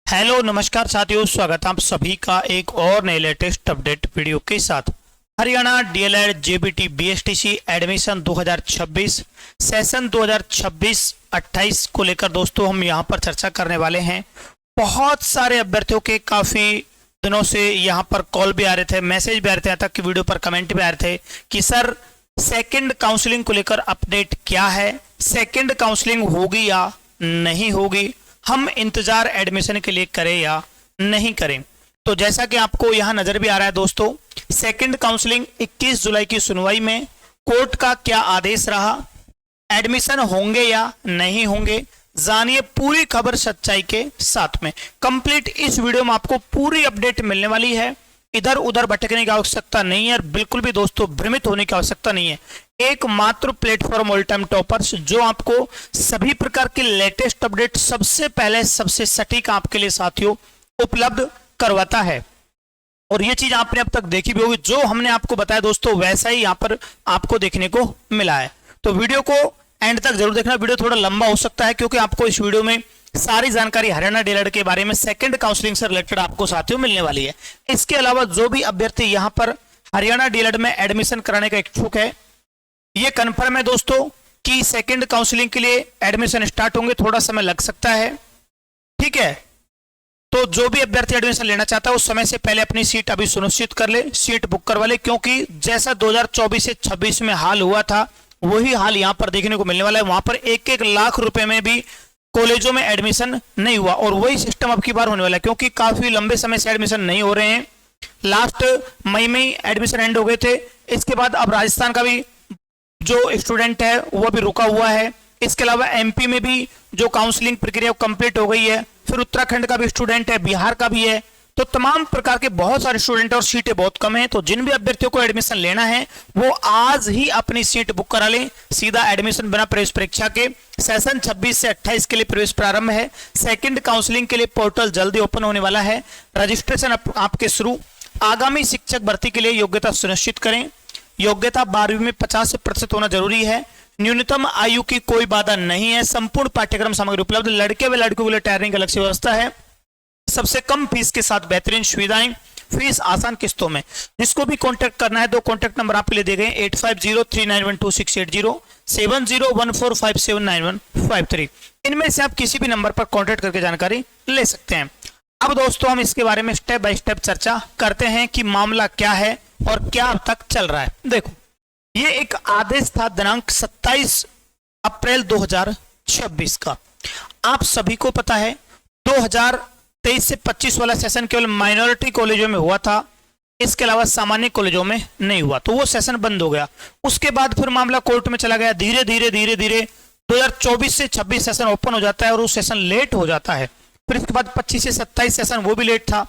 Hello नमस्कार साथियों, स्वागत है आप सभी का एक और नए लेटेस्ट अपडेट वीडियो के साथ। Haryana DElEd JBT BSTC admission 2026 session 2026-28 को लेकर दोस्तों हम यहां पर चर्चा करने वाले हैं। बहुत सारे अभ्यर्थियों के काफ़ी दिनों से यहां पर कॉल भी आ रहे थे, मैसेज भी आ रहे थे, यहाँ तक कि वीडियो पर कमेंट भी आ रहे थे कि सर सेकेंड काउंसलिंग को लेकर अपडेट क्या है, सेकेंड काउंसलिंग होगी या नहीं होगी, हम इंतजार एडमिशन के लिए करें या नहीं करें। तो जैसा कि आपको यहां नजर भी आ रहा है दोस्तों, सेकंड काउंसलिंग 21 जुलाई की सुनवाई में कोर्ट का क्या आदेश रहा, एडमिशन होंगे या नहीं होंगे, जानिए पूरी खबर सच्चाई के साथ में। कंप्लीट इस वीडियो में आपको पूरी अपडेट मिलने वाली है। इधर उधर भटकने की आवश्यकता नहीं है और बिल्कुल भी दोस्तों भ्रमित होने की आवश्यकता नहीं है। एकमात्र प्लेटफॉर्म ऑल टाइम टॉपर्स जो आपको सभी प्रकार की लेटेस्ट अपडेट सबसे पहले सबसे सटीक आपके लिए साथियों उपलब्ध करवाता है। और ये चीज आपने अब तक देखी भी होगी, जो हमने आपको बताया दोस्तों वैसा ही यहाँ पर आपको देखने को मिला है। तो वीडियो को एंड तक जरूर देखना। वीडियो थोड़ा लंबा हो सकता है क्योंकि आपको इस वीडियो में सारी जानकारी हरियाणा डीएलएड के बारे में सेकंड काउंसलिंग से रिलेटेड आपको साथियों मिलने वाली है। इसके अलावा जो भी अभ्यर्थी यहाँ पर हरियाणा डीएलएड में एडमिशन कराने का इच्छुक है, ये कन्फर्म है दोस्तों कि सेकंड काउंसलिंग के लिए एडमिशन स्टार्ट होंगे, थोड़ा समय लग सकता है, ठीक है। तो जो भी अभ्यर्थी एडमिशन लेना चाहता है उस समय से पहले अपनी सीट अभी सुनिश्चित कर ले, सीट बुक करवा ले, क्योंकि जैसा 2024 से 26 में हाल हुआ था वही हाल यहाँ पर देखने को मिलने वाला है। वहां पर 1-1 लाख रुपए में भी कॉलेजों में एडमिशन नहीं हुआ और वही सिस्टम अब की बार होने वाला है, क्योंकि काफी लंबे समय से एडमिशन नहीं हो रहे हैं। लास्ट मई में ही एडमिशन एंड हो गए थे। इसके बाद अब राजस्थान का भी जो स्टूडेंट है वो भी रुका हुआ है। इसके अलावा एमपी में भी जो काउंसलिंग प्रक्रिया कंप्लीट हो गई है, फिर उत्तराखंड का भी स्टूडेंट है, बिहार का भी है। तो तमाम प्रकार के बहुत सारे स्टूडेंट और सीटें बहुत कम हैं। तो जिन भी अभ्यर्थियों को एडमिशन लेना है वो आज ही अपनी सीट बुक करा लें। सीधा एडमिशन बिना प्रवेश परीक्षा के सेशन 26 से 28 के लिए प्रवेश प्रारंभ है। सेकंड काउंसलिंग के लिए पोर्टल जल्दी ओपन होने वाला है। रजिस्ट्रेशन आपके शुरू। आगामी शिक्षक भर्ती के लिए योग्यता सुनिश्चित करें। योग्यता 12वीं में 50% होना जरूरी है। न्यूनतम आयु की कोई बाधा नहीं है। संपूर्ण पाठ्यक्रम सामग्री उपलब्ध। लड़के व लड़कियों के लिए टायरिंग अलग से व्यवस्था है। सबसे कम फीस के साथ बेहतरीन सुविधाएं, फीस आसान किस्तों में। जिसको भी कांटेक्ट करना है, दो कांटेक्ट नंबर आपके लिए दिए गए 8503912680, 7014579153। इनमें से आप किसी भी नंबर पर कांटेक्ट करके जानकारी ले सकते हैं। अब दोस्तों हम इसके बारे में स्टेप बाय स्टेप चर्चा करते हैं कि मामला क्या है और क्या अब तक चल रहा है। देखो, ये एक आदेश था दिनांक 27 अप्रैल 2026 का। आप सभी को पता है 2023 से 25 वाला सेशन केवल माइनॉरिटी कॉलेजों में हुआ था, इसके अलावा सामान्य कॉलेजों में नहीं हुआ, तो वो सेशन बंद हो गया। उसके बाद फिर मामला कोर्ट में चला गया। धीरे धीरे 2024 से 26 सेशन ओपन हो जाता है और वो सेशन लेट हो जाता है। फिर इसके बाद 25 से 27 सेशन वो भी लेट था।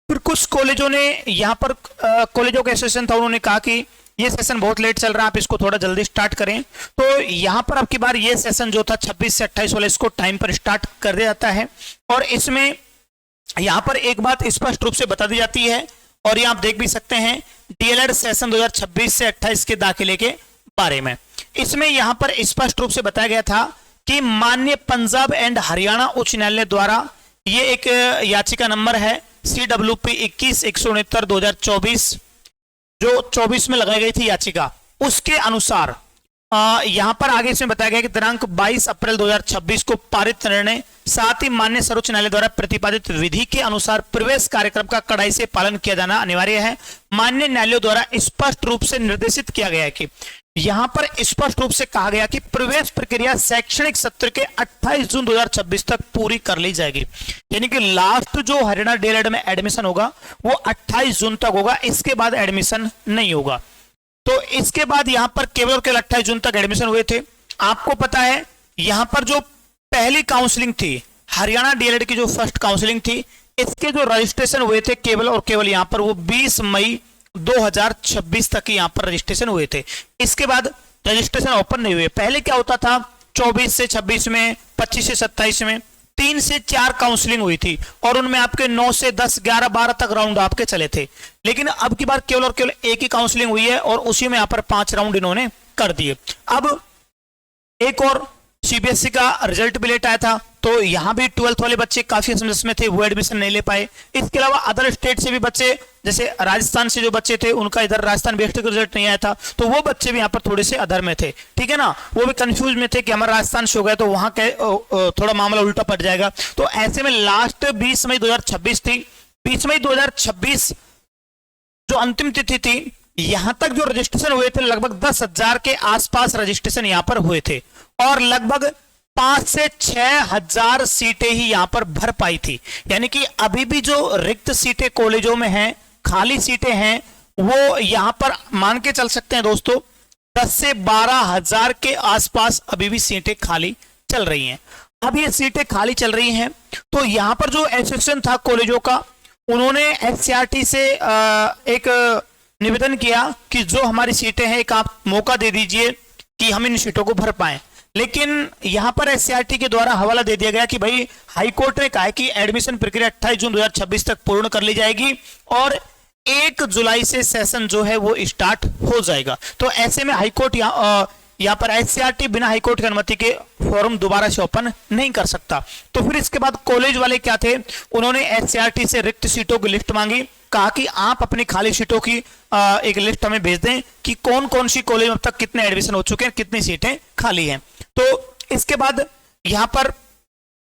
फिर कुछ कॉलेजों ने यहाँ पर कॉलेजों का एसोसिएशन था, उन्होंने कहा कि ये सेशन बहुत लेट चल रहा है, आप इसको थोड़ा जल्दी स्टार्ट करें। तो यहाँ पर अब की बार ये सेशन जो था 26 से 28 वाला, इसको टाइम पर स्टार्ट कर दिया जाता है। और इसमें यहाँ पर एक बात स्पष्ट रूप से बता दी जाती है, और ये आप देख भी सकते हैं डीएलएड सेशन 2026 से 28 के दाखिले के बारे में। इसमें यहाँ पर स्पष्ट रूप से बताया गया था कि माननीय पंजाब एंड हरियाणा उच्च न्यायालय द्वारा ये एक याचिका नंबर है CWP 21-169/2024 जो 24 में लगाई गई थी याचिका, उसके अनुसार यहां पर आगे इसमें बताया गया कि दिनांक 22 अप्रैल 2026 को पारित निर्णय, साथ ही माननीय सर्वोच्च न्यायालय द्वारा प्रतिपादित विधि के अनुसार प्रवेश कार्यक्रम का कड़ाई से पालन किया जाना अनिवार्य है। माननीय न्यायालयों द्वारा स्पष्ट रूप से निर्देशित किया गया है कि यहां पर स्पष्ट रूप से कहा गया कि प्रवेश प्रक्रिया शैक्षणिक सत्र के 28 जून 2026 तक पूरी कर ली जाएगी। यानी कि लास्ट जो हरियाणा डीएलएड में एडमिशन होगा वो 28 जून तक होगा, इसके बाद एडमिशन नहीं होगा। तो इसके बाद यहां पर केवल 28 जून तक एडमिशन हुए थे। आपको पता है यहां पर जो पहली काउंसलिंग थी, हरियाणा डीएलएड की जो फर्स्ट काउंसलिंग थी, इसके जो रजिस्ट्रेशन हुए थे केवल और केवल यहां पर वो 20 मई 2026 तक यहां पर रजिस्ट्रेशन हुए थे। इसके बाद रजिस्ट्रेशन ओपन नहीं हुए। पहले क्या होता था 24 से 26 में, 25 से 27 में 3 से 4 काउंसलिंग हुई थी और उनमें आपके 9 से 10, 11, 12 तक राउंड आपके चले थे। लेकिन अब की बार केवल और केवल एक ही काउंसलिंग हुई है और उसी में यहाँ पर 5 राउंड इन्होंने कर दिए। अब एक और सीबीएसई का रिजल्ट भी लेट आया था, तो यहाँ भी 12th वाले बच्चे काफी समस्या में थे, वो एडमिशन नहीं ले पाए। इसके अलावा अदर स्टेट से भी बच्चे, जैसे राजस्थान से जो बच्चे थे उनका इधर राजस्थान बीएसटी का रिजल्ट नहीं आया था, तो वो बच्चे भी यहाँ पर थोड़े से अदर में थे, ठीक है ना। वो भी कंफ्यूज में थे कि हमारा राजस्थान से हो गया तो वहां थोड़ा मामला उल्टा पड़ जाएगा। तो ऐसे में लास्ट 20 मई 2026 थी, 20 मई 2026 जो अंतिम तिथि थी, यहां तक जो रजिस्ट्रेशन हुए थे लगभग 10,000 के आसपास रजिस्ट्रेशन यहां पर हुए थे, और लगभग 5 से 6,000 सीटें ही यहां पर भर पाई थी। यानी कि अभी भी जो रिक्त सीटें कॉलेजों में हैं, खाली सीटें हैं, वो यहां पर मान के चल सकते हैं दोस्तों 10 से 12,000 के आसपास अभी भी सीटें खाली चल रही हैं। अब ये सीटें खाली चल रही हैं, तो यहां पर जो एसोसिएशन था कॉलेजों का, उन्होंने एससीईआरटी से एक निवेदन किया कि जो हमारी सीटें हैं एक आप मौका दे दीजिए कि हम इन सीटों को भर पाएं। लेकिन यहां पर एससीईआरटी के द्वारा हवाला दे दिया गया कि भाई हाई कोर्ट ने कहा है कि एडमिशन प्रक्रिया 28 जून 2026 तक पूर्ण कर ली जाएगी और 1 जुलाई से सेशन जो है वो स्टार्ट हो जाएगा। तो ऐसे में हाई कोर्ट यहाँ पर एससीईआरटी बिना हाई कोर्ट की अनुमति के फॉर्म दोबारा से ओपन नहीं कर सकता। तो फिर इसके बाद कॉलेज वाले क्या थे, उन्होंने एससीईआरटी से रिक्त सीटों की लिस्ट मांगी, कहा कि आप अपनी खाली सीटों की एक लिस्ट हमें भेज दें कि कौन कौन सी कॉलेज में अब तक कितने एडमिशन हो चुके हैं, कितनी सीटें खाली हैं। तो इसके बाद यहां पर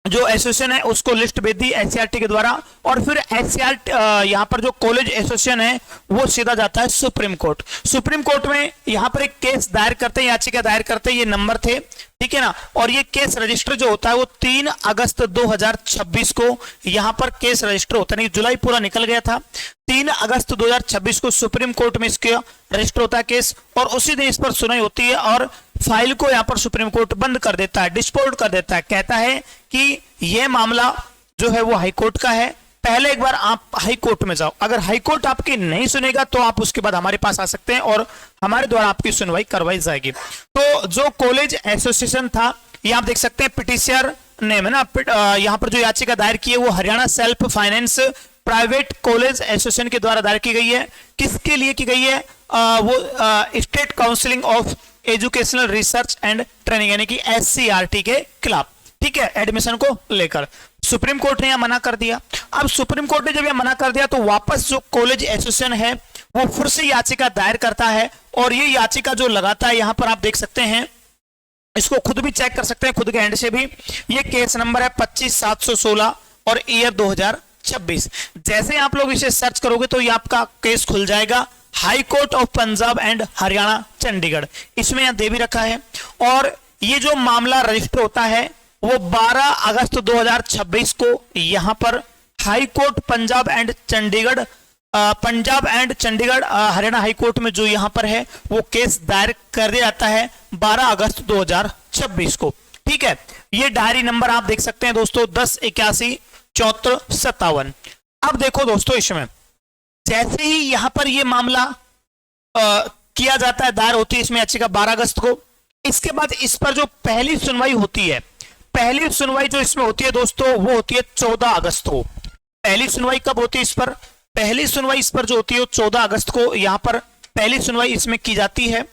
जो एसोसिएशन है उसको लिस्ट भेज दी एससीईआरटी के द्वारा, और फिर एससीईआरटी यहां पर जो कॉलेज एसोसिएशन है वो सीधा जाता है सुप्रीम कोर्ट। सुप्रीम कोर्ट में यहां पर एक केस दायर करते हैं, याचिका दायर करते हैं, ये नंबर थे, ठीक है ना। और ये केस रजिस्टर जो होता है वो 3 अगस्त 2026 को यहां पर केस रजिस्टर होता है, नहीं जुलाई पूरा निकल गया था, 3 अगस्त 2026 को सुप्रीम कोर्ट में इसका रजिस्टर होता है केस, और उसी दिन इस पर सुनवाई होती है और फाइल को यहां पर सुप्रीम कोर्ट बंद कर देता है, डिस्पोज कर देता है, कहता है कि यह मामला जो है वो हाई कोर्ट का है, पहले एक बार आप हाई कोर्ट में जाओ, अगर हाई कोर्ट आपकी नहीं सुनेगा तो आप उसके बाद हमारे पास आ सकते हैं और हमारे द्वारा आपकी सुनवाई करवाई जाएगी। तो जो कॉलेज एसोसिएशन था, ये आप देख सकते हैं पिटिशनर नेम है ना, यहाँ पर जो याचिका दायर की है वो Haryana self finance private college association के द्वारा दायर की गई है। किसके लिए की गई है, वो state counselling of educational research and training यानी कि एससीईआरटी के खिलाफ, ठीक है, एडमिशन को लेकर सुप्रीम कोर्ट ने यह मना कर दिया। अब सुप्रीम कोर्ट ने जब यह मना कर दिया तो वापस जो कॉलेज एसोसिएशन है वो फिर से याचिका दायर करता है, और ये याचिका जो लगाता है यहां पर आप देख सकते हैं, इसको खुद भी चेक कर सकते हैं खुद के एंड से भी, ये केस नंबर है 25,716 और ईयर 2026। जैसे आप लोग इसे सर्च करोगे तो ये आपका केस खुल जाएगा, high court of Punjab and Haryana Chandigarh, इसमें यहां दे भी रखा है। और ये जो मामला रजिस्टर होता है वो 12 अगस्त 2026 को यहां पर high court Punjab and Chandigarh, Punjab and Chandigarh Haryana high court में जो यहां पर है वो केस दायर कर दिया जाता है 12 अगस्त 2026 को, ठीक है। ये डायरी नंबर आप देख सकते हैं दोस्तों 10817457। अब देखो दोस्तों, इसमें जैसे ही यहां पर ये मामला किया जाता है, दायर होती है इसमें याचिका 12 अगस्त को, इसके बाद इस पर जो पहली सुनवाई होती है, पहली सुनवाई जो इसमें होती है दोस्तों वो होती है 14 अगस्त को। पहली सुनवाई कब होती है इस पर, पहली सुनवाई इस पर जो होती है 14 अगस्त को यहां पर पहली सुनवाई इसमें की जाती है,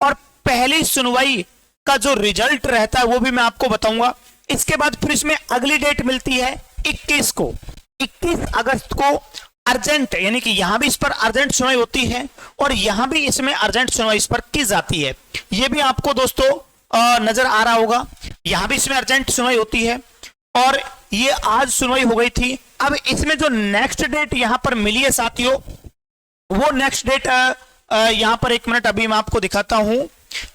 और पहली सुनवाई का जो रिजल्ट रहता है वो भी मैं आपको बताऊंगा। इसके बाद फिर इसमें अगली डेट मिलती है 21 को, 21 अगस्त को अर्जेंट, यानी कि यहां भी इस पर अर्जेंट सुनवाई होती है और यहां भी इसमें अर्जेंट सुनवाई इस पर की जाती है। यह भी आपको दोस्तों नजर आ रहा होगा, यहां भी इसमें अर्जेंट सुनवाई होती है और ये आज सुनवाई हो गई थी। अब इसमें जो नेक्स्ट डेट यहां पर मिली है साथियों, वो नेक्स्ट डेट यहां पर एक मिनट अभी मैं आपको दिखाता हूं।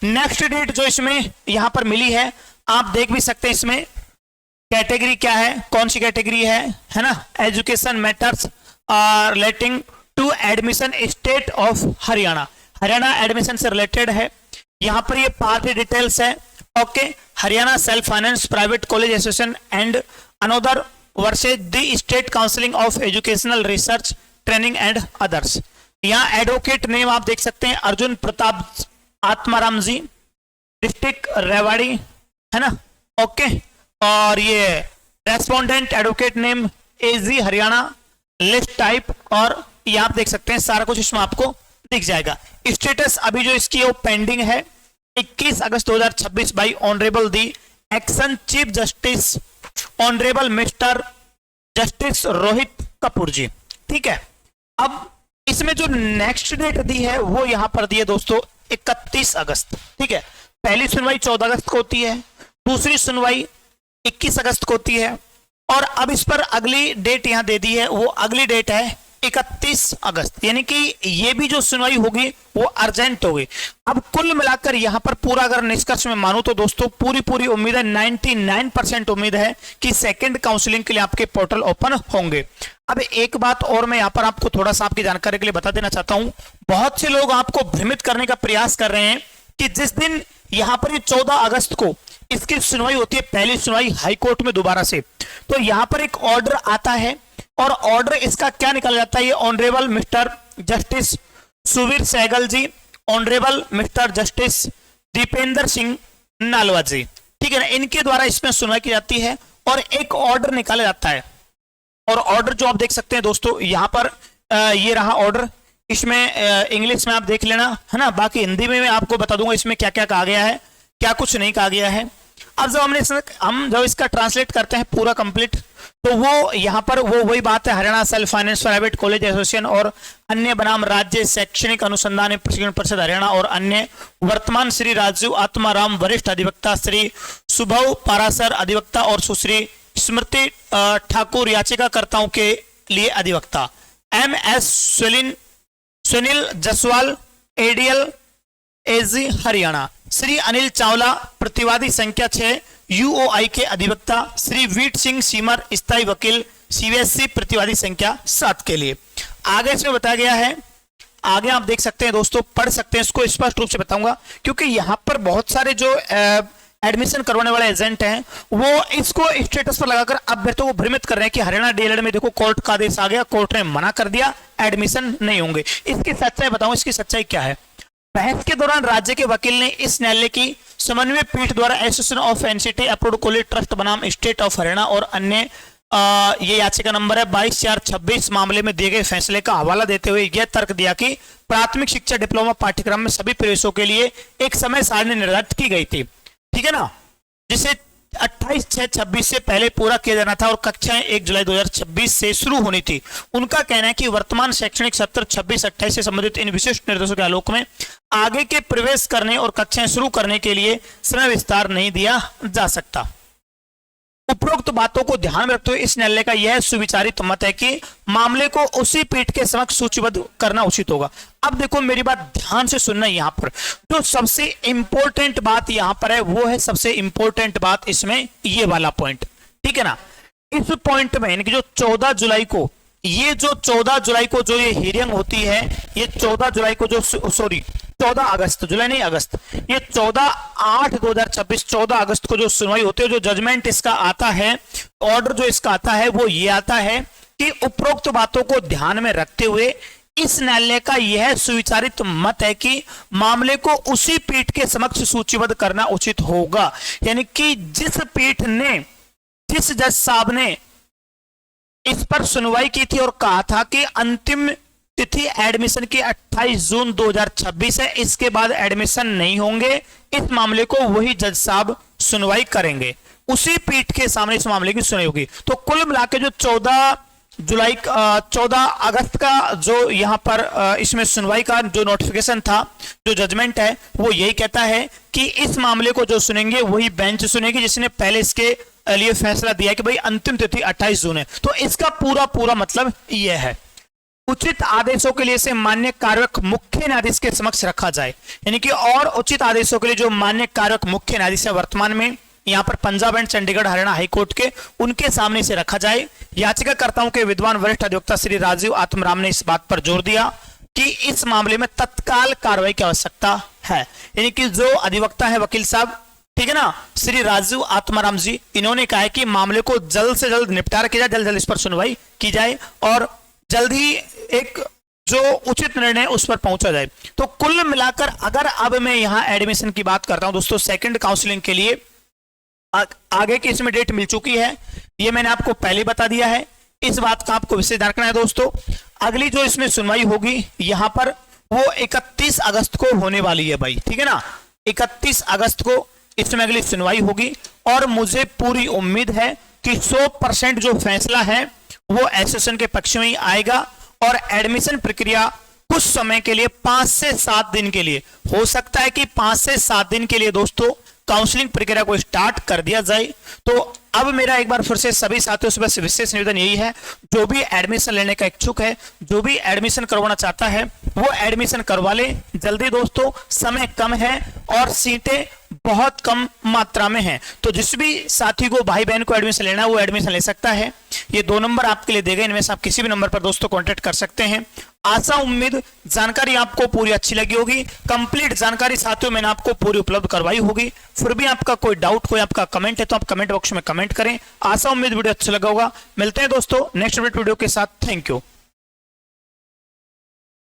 नेक्स्ट डेट जो इसमें यहां पर मिली है आप देख भी सकते हैं, इसमें कैटेगरी क्या है, कौन सी कैटेगरी है ना, education matters relating to admission state of Haryana, Haryana admission से रिलेटेड है। यहां पर ये पार्टी डिटेल्स है, okay, Haryana self finance private college association and another versus the state counselling of educational research training and others. यहाँ एडवोकेट नेम आप देख सकते हैं अर्जुन प्रताप आत्माराम जी, डिस्ट्रिक्ट रेवाड़ी, है ना, ओके। और ये respondent advocate name AG Haryana, list type, और ये आप देख सकते हैं सारा कुछ इसमें आपको दिख जाएगा। स्टेटस अभी जो इसकी वो पेंडिंग है 21 अगस्त 2026 by honourable the acting chief justice honourable mister justice Rohit Kapoor ji. ठीक है, अब इसमें जो नेक्स्ट डेट दी है वो यहां पर दी है दोस्तों 31 अगस्त। ठीक है, पहली सुनवाई 14 अगस्त को होती है, दूसरी सुनवाई 21 अगस्त को होती है, और अब इस पर अगली डेट यहां दे दी है, वो अगली डेट है 31 अगस्त, यानी कि ये भी जो सुनवाई होगी वो अर्जेंट होगी। अब कुल मिलाकर यहां पर पूरा अगर निष्कर्ष में मानूं तो दोस्तों पूरी उम्मीद है, 99% उम्मीद है कि सेकंड काउंसलिंग के लिए आपके पोर्टल ओपन होंगे। अब एक बात और मैं यहां पर आपको थोड़ा सा आपकी जानकारी के लिए बता देना चाहता हूं, बहुत से लोग आपको भ्रमित करने का प्रयास कर रहे हैं कि जिस दिन यहां पर 14 अगस्त को इसकी सुनवाई होती है, पहली सुनवाई हाईकोर्ट में दोबारा से, तो यहां पर एक ऑर्डर आता है और ऑर्डर इसका क्या निकाला जाता है, ये honourable mister justice Suvir Sehgal ji, honourable mister justice Dipendra Singh Nalwa ji, ठीक है ना, इनके द्वारा इसमें सुनवाई की जाती है और एक ऑर्डर निकाला जाता है। और ऑर्डर जो आप देख सकते हैं दोस्तों यहां पर ये रहा ऑर्डर, इसमें इंग्लिश में आप देख लेना है ना, बाकी हिंदी में मैं आपको बता दूंगा इसमें क्या क्या कहा गया है, क्या कुछ नहीं कहा गया है। अब जब हम जब इसका ट्रांसलेट करते हैं पूरा कंप्लीट, तो वो यहाँ पर वो वही बात है, Haryana self finance private college association और अन्य बनाम राज्य शैक्षणिक अनुसंधान एवं प्रशिक्षण परिषद हरियाणा और अन्य, वर्तमान श्री राजीव आत्माराम वरिष्ठ अधिवक्ता, श्री सुभव पारासर अधिवक्ता और सुश्री स्मृति ठाकुर याचिकाकर्ताओं के लिए अधिवक्ता, MS Sunil Jaswal ADL AG Haryana, Shri Anil Chawla प्रतिवादी संख्या 6 UOI के अधिवक्ता, श्री वीट सिंह सीमर स्थायी वकील CVSC प्रतिवादी संख्या 7 के लिए। आगे इसमें बताया गया है, आगे आप देख सकते हैं दोस्तों, पढ़ सकते हैं, इसको स्पष्ट रूप से बताऊंगा क्योंकि यहां पर बहुत सारे जो एडमिशन करवाने वाले एजेंट हैं वो इसको स्टेटस पर लगाकर अभ्यर्थियों को भ्रमित कर रहे हैं कि हरियाणा DLED में देखो कोर्ट का आदेश आ गया, कोर्ट ने मना कर दिया, एडमिशन नहीं होंगे। इसकी सच्चाई बताऊं, इसकी सच्चाई क्या है। बहस के दौरान राज्य के वकील ने इस न्यायालय की समन्वय पीठ द्वारा association of NCT approved college trust बनाम स्टेट ऑफ हरियाणा और अन्य ये याचिका नंबर है 22/4/26 मामले में दिए गए फैसले का हवाला देते हुए यह तर्क दिया कि प्राथमिक शिक्षा डिप्लोमा पाठ्यक्रम में सभी प्रवेशों के लिए एक समय सारणी निर्धारित की गई थी, ठीक है ना, जिसे 28/6/26 से पहले पूरा किया जाना था और कक्षाएं 1 जुलाई 2026 से शुरू होनी थी। उनका कहना है कि वर्तमान शैक्षणिक सत्र 26-28 से संबंधित इन विशिष्ट निर्देशों के आलोक में आगे के प्रवेश करने और कक्षाएं शुरू करने के लिए समय विस्तार नहीं दिया जा सकता। उपरोक्त बातों को ध्यान में रखते हुए इस न्यायालय का यह सुविचारित मत है कि मामले को उसी पीठ के समक्ष सूचीबद्ध करना उचित होगा। अब देखो मेरी बात ध्यान से सुनना, यहां पर जो सबसे इंपॉर्टेंट बात यहां पर है वो है, सबसे इंपॉर्टेंट बात इसमें ये वाला पॉइंट, ठीक है ना। इस पॉइंट में यानी कि जो 14 जुलाई को ये हियरिंग होती है, ये 14 जुलाई को जो 14 अगस्त, जुलाई नहीं अगस्त, ये 14/8/2026 14 अगस्त को जो सुनवाई होती है, जो जजमेंट इसका आता है, ऑर्डर जो इसका आता है वो ये आता है कि उपरोक्त बातों को ध्यान में रखते हुए इस न्यायालय का यह सुविचारित मत है कि मामले को उसी पीठ के समक्ष सूचीबद्ध करना उचित होगा। यानी कि जिस पीठ ने, जिस जज साहब ने इस पर सुनवाई की थी और कहा था कि अंतिम तिथि एडमिशन की 28 जून 2026 है, इसके बाद एडमिशन नहीं होंगे, इस मामले को वही जज साहब सुनवाई करेंगे, उसी पीठ के सामने इस मामले की सुनवाई होगी। तो कुल मिलाकर जो 14 अगस्त का जो यहां पर इसमें सुनवाई का जो नोटिफिकेशन था, जो जजमेंट है, वो यही कहता है कि इस मामले को जो सुनेंगे वही बेंच सुनेगी जिसने पहले इसके लिए फैसला दिया कि भाई अंतिम तिथि 28 जून है। तो इसका पूरा मतलब यह है, उचित आदेशों के लिए से मान्य कार्यवाहक मुख्य न्यायाधीश के समक्ष रखा जाए, यानी कि और उचित आदेशों के लिए जो मान्य कार्यवाहक मुख्य न्यायाधीश है वर्तमान में यहां पर पंजाब एंड चंडीगढ़ हरियाणा हाईकोर्ट के, उनके सामने से रखा जाए। याचिकाकर्ताओं के विद्वान वरिष्ठ अधिवक्ता श्री राजीव आत्माराम ने इस बात पर जोर दिया कि इस मामले में तत्काल कार्रवाई की आवश्यकता है, यानी कि जो अधिवक्ता है वकील साहब, ठीक है ना, श्री राजीव आत्माराम जी, इन्होंने कहा है कि मामले को जल्द से जल्द निपटारा किया जाए, जल्द इस पर सुनवाई की जाए और जल्द ही एक जो उचित निर्णय उस पर पहुंचा जाए। तो कुल मिलाकर अगर अब मैं यहां एडमिशन की बात करता हूं दोस्तों, सेकंड काउंसलिंग के लिए आगे की इसमें डेट मिल चुकी है, ये मैंने आपको पहले बता दिया है, इस बात का आपको विशेष ध्यान रखना है दोस्तों। अगली जो इसमें सुनवाई होगी यहां पर वो 31 अगस्त को होने वाली है भाई, ठीक है ना, 31 अगस्त को इसमें अगली सुनवाई होगी और मुझे पूरी उम्मीद है कि 100% जो फैसला है वो एसोसिएशन के पक्ष में ही आएगा और एडमिशन प्रक्रिया कुछ समय के लिए 5 से 7 दिन के लिए हो सकता है कि 5 से 7 दिन के लिए दोस्तों काउंसलिंग प्रक्रिया को स्टार्ट कर दिया जाए। तो अब मेरा एक बार फिर से सभी साथियों से बस विशेष निवेदन यही है, जो भी एडमिशन लेने का इच्छुक है, जो भी एडमिशन करवाना चाहता है वो एडमिशन करवा ले जल्दी दोस्तों, समय कम है और सीटें बहुत कम मात्रा में हैं। तो जिस भी साथी को भाई बहन को एडमिशन लेना है वो एडमिशन ले सकता है। ये 2 नंबर आपके लिए दिए गए, इनमें से आप किसी भी नंबर पर दोस्तों कांटेक्ट कर सकते हैं। आशा उम्मीद जानकारी आपको पूरी अच्छी लगी होगी। कंप्लीट जानकारी साथियों मैंने आपको पूरी उपलब्ध करवाई होगी। फिर भी आपका कोई डाउट, कोई आपका कमेंट है तो आप कमेंट बॉक्स में कमेंट करें। आशा उम्मीद वीडियो अच्छा लगा होगा। मिलते हैं दोस्तों नेक्स्ट वीडियो के साथ। Thank you.